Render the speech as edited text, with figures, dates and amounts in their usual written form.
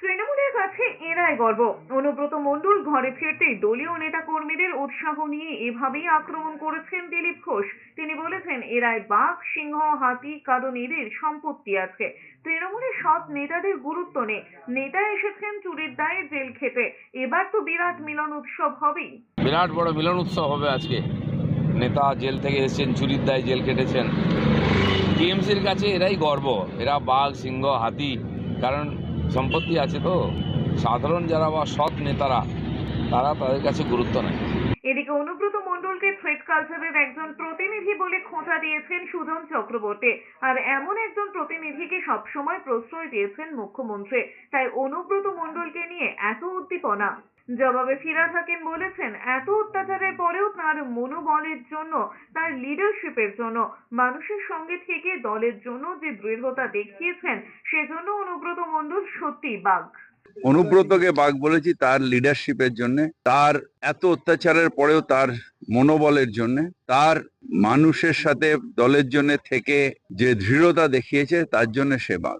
তৃণমূলের কাছে এরাই গর্ব। অনুব্রত মণ্ডল ঘরে ফিরতেই দলীয় নেতা কর্মীদের উৎসাহ নিয়ে এভাবেই আক্রমণ করেছেন দিলীপ ঘোষ। তিনি বলেছেন, এরাই বাঘ, সিংহ, হাতি, কারণ এদের সম্পত্তি আছে। তৃণমূলের সৎ নেতাদের গুরুত্ব নেই। নেতা এসেছেন চুরির দায়ে জেল খেতে, এবার তো বিরাট মিলন উৎসব হবেই। বিরাট বড় মিলন উৎসব হবে আজকে। নেতা জেল থেকে এসেছেন, চুরির দায়ে জেল কেটেছেন। টিএমসির কাছে এরাই গর্ব। এরা বাঘ, সিংহ, হাতি, কারণ সম্পত্তি আছে। তো সাধারণ যারা বা সৎ নেতারা, তারা তাদের কাছে গুরুত্ব নেয়। এদিকে অনুব্রত মণ্ডলকে থ্রেড কালচারের একজন প্রতিনিধি বলে খোঁচা দিয়েছেন সুজন চক্রবর্তী। আর এমন একজন প্রতিনিধিকে সবসময় প্রশ্রয় দিয়েছেন মুখ্যমন্ত্রী। তাই অনুব্রত মণ্ডলকে নিয়ে এত উদ্দীপনা। জবাবে ফিরাজ হাকিম বলেছেন, এত অত্যাচারের পরেও তার মনোবলের জন্য, তার লিডারশিপের জন্য, মানুষের সঙ্গে থেকে দলের জন্য যে দৃঢ়তা দেখিয়েছেন, সেজন্য অনুব্রত মণ্ডল সত্যিই বাঘ। অনুব্রতকে বাঘ বলেছি তার লিডারশিপের জন্য, তার এত অত্যাচারের পরেও তার মনোবলের জন্য, তার মানুষের সাথে দলের জন্য থেকে যে দৃঢ়তা দেখিয়েছে, তার জন্য সে বাঘ।